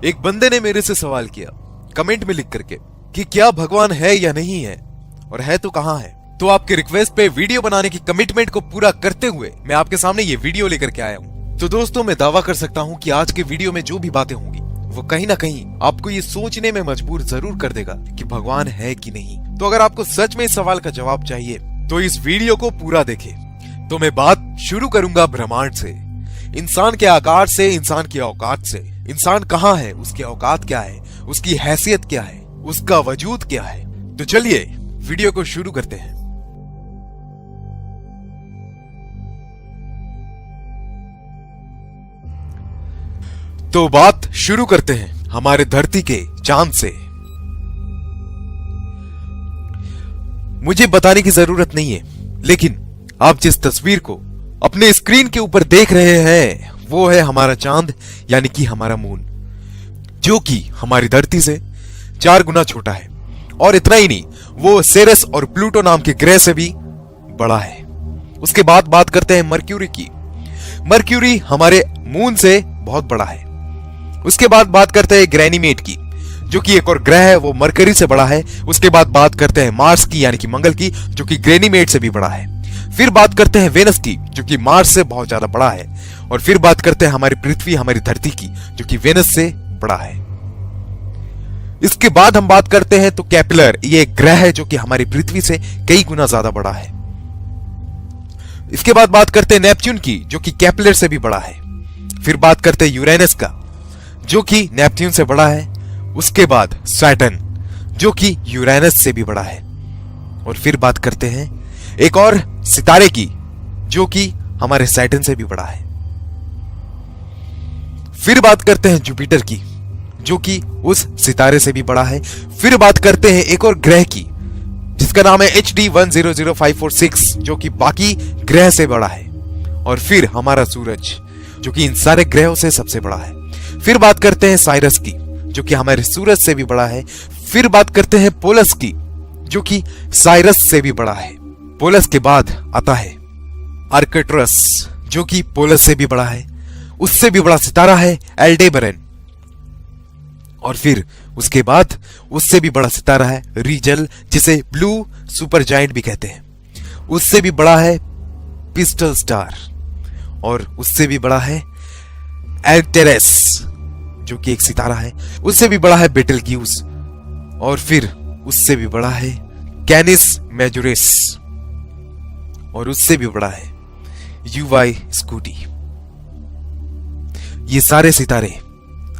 एक बंदे ने मेरे से सवाल किया कमेंट में लिख करके कि क्या भगवान है या नहीं है, और है तो कहां है। तो आपके रिक्वेस्ट पे वीडियो बनाने की कमिटमेंट को पूरा करते हुए मैं आपके सामने ये वीडियो लेकर के आया हूं। तो दोस्तों, मैं दावा कर सकता हूं कि आज के वीडियो में जो भी बातें होंगी वो कहीं ना कहीं आपको ये सोचने में मजबूर जरूर कर देगा कि भगवान है कि नहीं। तो अगर आपको सच में इस सवाल का जवाब चाहिए तो इस वीडियो को पूरा देखें। तो मैं बात शुरू करूंगा ब्रह्मांड से, इंसान के आकार से, इंसान की औकात से। इंसान कहां है, उसकी औकात क्या है, उसकी हैसियत क्या है, उसका वजूद क्या है। तो चलिए वीडियो को शुरू करते हैं। तो बात शुरू करते हैं हमारे धरती के चांद से। मुझे बताने की जरूरत नहीं है, लेकिन आप जिस तस्वीर को अपने स्क्रीन के ऊपर देख रहे हैं वो है हमारा चांद, यानी कि हमारा मून, जो कि हमारी धरती से 4 गुना छोटा है। और इतना ही नहीं, वो सेरेस और प्लूटो नाम के ग्रह से भी बड़ा है। उसके बाद बात करते हैं मर्क्यूरी की। मर्क्यूरी हमारे मून से बहुत बड़ा है। उसके बाद बात करते हैं ग्रैनीमेट की, जो कि एक और ग्रह है, वो मरकरी से बड़ा है। उसके बाद बात करते हैं मार्स की, यानी कि मंगल की, जो कि ग्रैनीमेट से भी बड़ा है। फिर बात करते हैं वेनस की, जो कि मार्स से बहुत ज्यादा बड़ा है। और फिर बात करते हैं हमारी पृथ्वी, हमारी धरती की, जो कि वेनस से बड़ा है। इसके बाद हम बात करते हैं तो केपलर, ये एक ग्रह है जो कि हमारी पृथ्वी से कई गुना ज्यादा बड़ा है। इसके बाद बात करते हैं नेपच्यून की, जो कि केपलर से भी बड़ा है। फिर बात करते हैं यूरेनस का, जो कि नेपच्यून से बड़ा है। उसके बाद सैटर्न, जो कि यूरेनस से भी बड़ा है। और फिर बात करते हैं एक और सितारे की, जो कि हमारे सैटर्न से भी बड़ा है। फिर बात करते हैं जुपिटर की, जो कि उस सितारे से भी बड़ा है। फिर बात करते हैं एक और ग्रह की, जिसका नाम है HD 100546, जो कि बाकी ग्रह से बड़ा है। और फिर हमारा सूरज, जो कि इन सारे ग्रहों से सबसे बड़ा है। फिर बात करते हैं साइरस की, जो कि हमारे सूरज से भी बड़ा है। फिर बात करते हैं पोलस की, जो कि साइरस से भी बड़ा है। पोलस के बाद आता है आर्कटुरस, जो कि पोलस से भी बड़ा है। उससे भी बड़ा सितारा है एल्डेबरन। और फिर उसके बाद उससे भी बड़ा सितारा है रीजल, जिसे ब्लू सुपर जायंट भी कहते हैं। उससे भी बड़ा है पिस्टल स्टार। और उससे भी बड़ा है एल्टेरेस, जो कि एक सितारा है। उससे भी बड़ा है बेटलग्यूस। और फिर उससे भी बड़ा है कैनिस मेजोरिस। और उससे भी बड़ा है यूवाई स्कूटी। ये सारे सितारे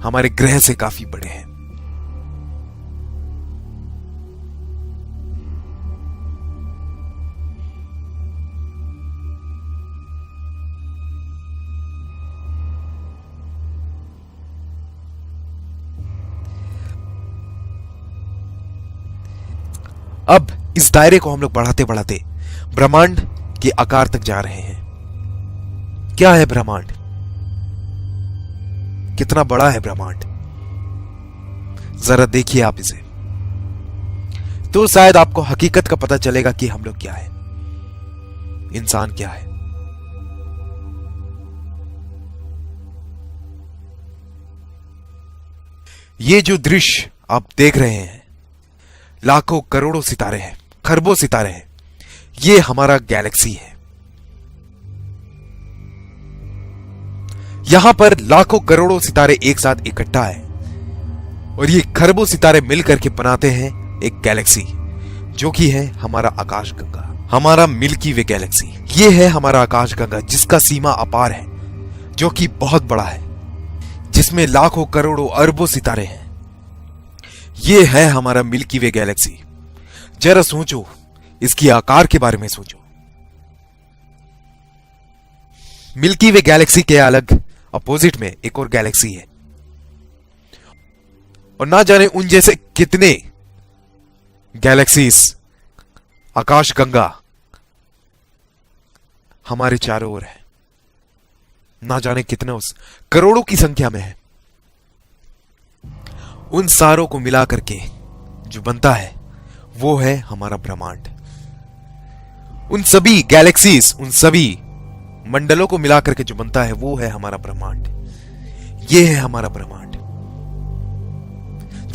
हमारे ग्रह से काफी बड़े हैं। अब इस दायरे को हम लोग बढ़ाते बढ़ाते ब्रह्मांड के आकार तक जा रहे हैं। क्या है ब्रह्मांड? कितना बड़ा है ब्रह्मांड? जरा देखिए आप इसे, तो शायद आपको हकीकत का पता चलेगा कि हम लोग क्या है, इंसान क्या है। ये जो दृश्य आप देख रहे हैं, लाखों करोड़ों सितारे हैं, खरबों सितारे हैं। ये हमारा गैलेक्सी है। यहां पर लाखों करोड़ों सितारे एक साथ इकट्ठा है, और ये खरबों सितारे मिलकर के बनाते हैं एक गैलेक्सी, जो कि है हमारा आकाशगंगा, हमारा मिल्की वे गैलेक्सी। ये है हमारा आकाशगंगा, जिसका सीमा अपार है, जो कि बहुत बड़ा है, जिसमें लाखों करोड़ों अरबों सितारे हैं। ये है हमारा मिल्की वे गैलेक्सी। जरा सोचो, इसकी आकार के बारे में सोचो। मिल्की वे गैलेक्सी के अलग अपोजिट में एक और गैलेक्सी है, और ना जाने उन जैसे कितने गैलेक्सीज, आकाशगंगा हमारे चारों ओर है। ना जाने कितने, उस करोड़ों की संख्या में है। उन सारों को मिला करके जो बनता है वो है हमारा ब्रह्मांड। उन सभी गैलेक्सीज, उन सभी मंडलों को मिला करके जो बनता है वो है हमारा ब्रह्मांड। ये है हमारा ब्रह्मांड।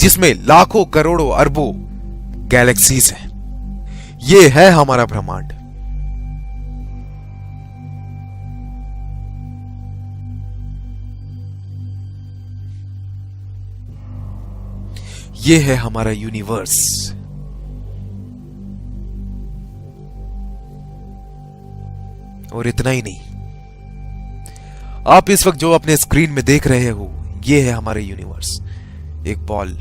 जिसमें लाखों करोड़ों अरबों गैलेक्सीज हैं। ये है हमारा ब्रह्मांड। ये है हमारा यूनिवर्स। और इतना ही नहीं, आप इस वक्त जो अपने स्क्रीन में देख रहे हो, ये है हमारा यूनिवर्स, एक बॉल।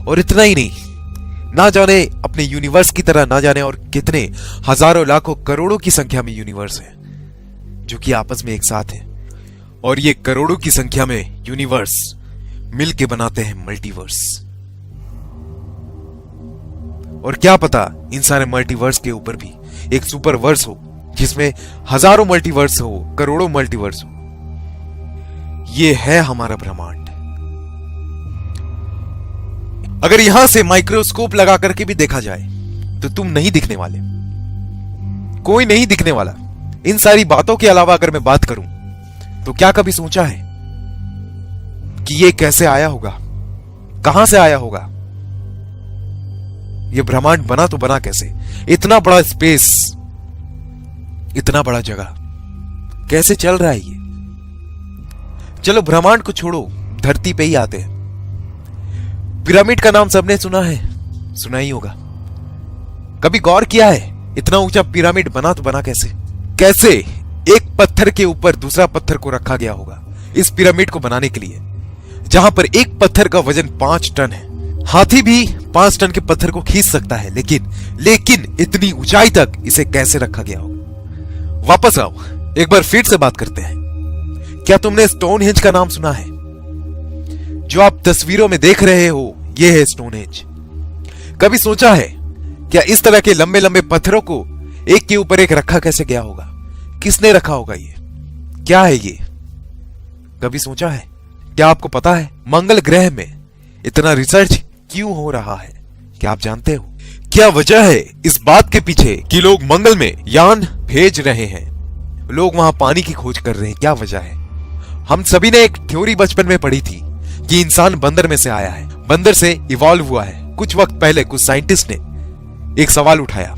और इतना ही नहीं, ना जाने अपने यूनिवर्स की तरह ना जाने और कितने हजारों लाखों करोड़ों की संख्या में यूनिवर्स है जो कि आपस में एक साथ हैं। और ये करोड़ों की संख्या में यूनिवर्स मिलके बनाते हैं मल्टीवर्स। और क्या पता इन सारे मल्टीवर्स के ऊपर भी एक सुपरवर्स हो जिसमें हजारों मल्टीवर्स हो, करोड़ों मल्टीवर्स हो। ये है हमारा ब्रह्मांड। अगर यहां से माइक्रोस्कोप लगा करके भी देखा जाए तो तुम नहीं दिखने वाले, कोई नहीं दिखने वाला। इन सारी बातों के अलावा अगर मैं बात करूं तो क्या कभी सोचा है कि ये कैसे आया होगा, कहां से आया होगा? ये ब्रह्मांड बना तो बना कैसे? इतना बड़ा स्पेस, इतना बड़ा जगह कैसे चल रहा है ये? चलो ब्रह्मांड को छोड़ो, धरती पे ही आते हैं। पिरामिड का नाम सबने सुना है, सुना ही होगा। कभी गौर किया है इतना ऊंचा पिरामिड बना तो बना कैसे? कैसे एक पत्थर के ऊपर दूसरा पत्थर को रखा गया होगा इस पिरामिड को बनाने के लिए, जहां पर एक पत्थर का वजन 5 टन है। हाथी भी 5 टन के पत्थर को खींच सकता है, लेकिन इतनी ऊंचाई तक इसे कैसे रखा गया होगा? वापस आओ, एक बार फिर से बात करते हैं। क्या तुमने स्टोनहेंज का नाम सुना है? जो आप तस्वीरों में देख रहे हो, यह है स्टोनहेंज। कभी सोचा है क्या इस तरह के लंबे लंबे पत्थरों को एक के ऊपर एक रखा कैसे गया होगा? किसने रखा होगा? ये क्या है? ये कभी सोचा है? क्या आपको पता है मंगल ग्रह में इतना रिसर्च क्यों हो रहा है? क्या आप जानते हो क्या वजह है इस बात के पीछे कि लोग मंगल में यान भेज रहे हैं, लोग वहां पानी की खोज कर रहे हैं? क्या वजह है? हम सभी ने एक थ्योरी बचपन में पढ़ी थी कि इंसान बंदर में से आया है, बंदर से इवॉल्व हुआ है। कुछ वक्त पहले कुछ साइंटिस्ट ने एक सवाल उठाया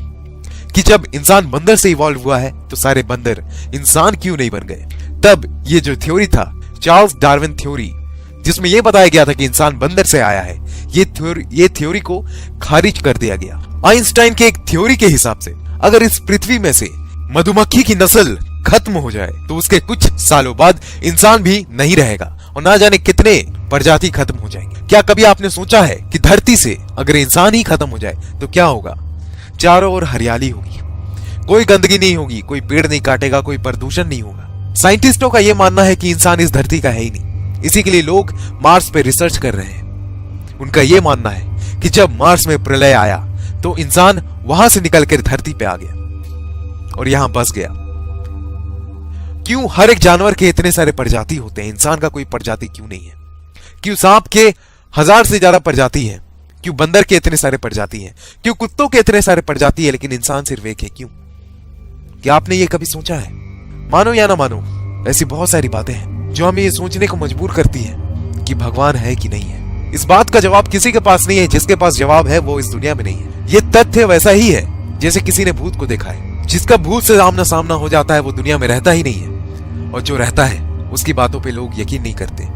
कि जब इंसान बंदर से इवॉल्व हुआ है तो सारे बंदर इंसान क्यों नहीं बन गए? तब ये जो थ्योरी था, चार्ल्स डार्विन थ्योरी, जिसमें यह बताया गया था कि इंसान बंदर से आया है, ये थ्योरी को खारिज कर दिया गया। आइंस्टाइन के एक थ्योरी के हिसाब से अगर इस पृथ्वी में से मधुमक्खी की नस्ल खत्म हो जाए तो उसके कुछ सालों बाद इंसान भी नहीं रहेगा और ना जाने कितने प्रजाति खत्म हो जाएंगे। क्या कभी आपने सोचा है कि धरती से अगर इंसान ही खत्म हो जाए तो क्या होगा? चारों ओर हरियाली होगी, कोई गंदगी नहीं होगी, कोई पेड़ नहीं काटेगा, कोई प्रदूषण नहीं होगा। साइंटिस्टों का यह मानना है कि इंसान इस धरती का है ही नहीं, इसी के लिए लोग मार्स पे रिसर्च कर रहे हैं। उनका यह मानना है कि जब मार्स में प्रलय आया तो इंसान वहां से निकलकर धरती पे आ गया और यहां बस गया। क्यों हर एक जानवर के इतने सारे प्रजाति होते हैं, इंसान का कोई प्रजाति क्यों नहीं है? क्यों सांप के 1000 से ज्यादा प्रजाति है? क्यों बंदर के इतने सारे प्रजाति हैं? क्यों कुत्तों के इतने सारे प्रजाति है लेकिन इंसान सिर्फ एक है? क्यों? क्या आपने ये कभी सोचा है? मानो या ना मानो, ऐसी बहुत सारी बातें हैं जो हमें ये सोचने को मजबूर करती है कि भगवान है कि नहीं है। इस बात का जवाब किसी के पास नहीं है, जिसके पास जवाब है वो इस दुनिया में नहीं है। ये तथ्य वैसा ही है जैसे किसी ने भूत को देखा है। जिसका भूत से आमना सामना हो जाता है वो दुनिया में रहता ही नहीं है, और जो रहता है उसकी बातों पे लोग यकीन नहीं करते।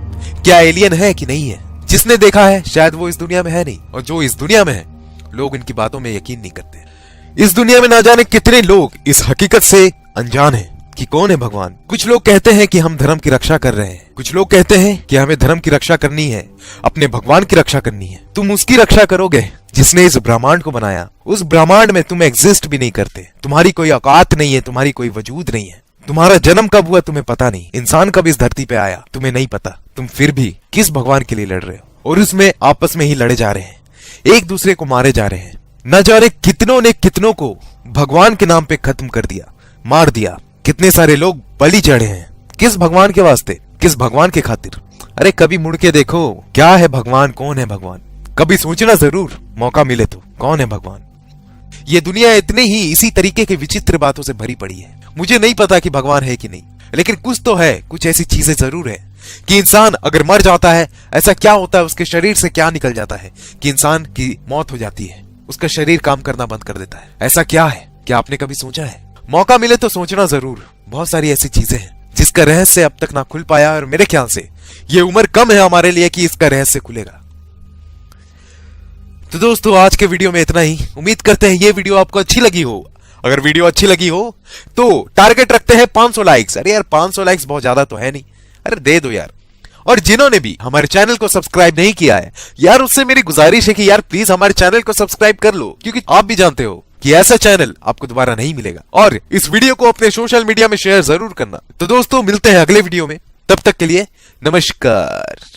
क्या एलियन है कि नहीं है? जिसने देखा है शायद वो इस दुनिया में है नहीं, और जो इस दुनिया में है लोग इनकी बातों में यकीन नहीं करते। इस दुनिया में ना जाने कितने लोग इस हकीकत से अनजान हैं कि कौन है भगवान। कुछ लोग कहते हैं कि हम धर्म की रक्षा कर रहे हैं, कुछ लोग कहते हैं कि हमें धर्म की रक्षा करनी है, अपने भगवान की रक्षा करनी है। तुम उसकी रक्षा करोगे जिसने इस ब्रह्मांड को बनाया। उस ब्रह्मांड में तुम एग्जिस्ट भी नहीं करते, तुम्हारी कोई औकात नहीं है, तुम्हारी कोई वजूद नहीं है। तुम्हारा जन्म कब हुआ तुम्हें पता नहीं, इंसान कब इस धरती पे आया तुम्हें नहीं पता। तुम फिर भी किस भगवान के लिए लड़ रहे हो, और उसमें आपस में ही लड़े जा रहे हैं, एक दूसरे को मारे जा रहे हैं। न जाने कितनों ने कितनों को भगवान के नाम पे खत्म कर दिया, मार दिया। कितने सारे लोग बलि चढ़े हैं, किस भगवान के वास्ते, किस भगवान के खातिर? अरे कभी मुड़ के देखो, क्या है भगवान, कौन है भगवान? कभी सोचना जरूर, मौका मिले तो, कौन है भगवान? ये दुनिया इतने ही इसी तरीके के विचित्र बातों से भरी पड़ी है। मुझे नहीं पता कि भगवान है कि नहीं, लेकिन कुछ तो है, कुछ ऐसी चीजें जरूर है कि इंसान अगर मर जाता है ऐसा क्या होता है, उसके शरीर से क्या निकल जाता है कि इंसान की मौत हो जाती है, उसका शरीर काम करना बंद कर देता है। ऐसा क्या है, क्या आपने कभी सोचा है? मौका मिले तो सोचना जरूर। बहुत सारी ऐसी चीजें हैं जिसका रहस्य अब तक ना खुल पाया, और मेरे ख्याल से ये उम्र कम है हमारे लिए कि इसका रहस्य खुलेगा। तो दोस्तों, आज के वीडियो में इतना ही। उम्मीद करते हैं ये वीडियो आपको अच्छी लगी हो। अगर वीडियो अच्छी लगी हो तो टारगेट रखते हैं 500 लाइक्स। अरे यार 500 लाइक्स बहुत ज्यादा तो है नहीं, अरे दे दो यार। और जिन्होंने भी हमारे चैनल को सब्सक्राइब नहीं किया है यार, उससे मेरी गुजारिश है कि यार प्लीज हमारे चैनल को सब्सक्राइब कर लो, क्योंकि आप भी जानते हो कि ऐसा चैनल आपको दोबारा नहीं मिलेगा। और इस वीडियो को अपने सोशल मीडिया में शेयर जरूर करना। तो दोस्तों, मिलते हैं अगले वीडियो में, तब तक के लिए नमस्कार।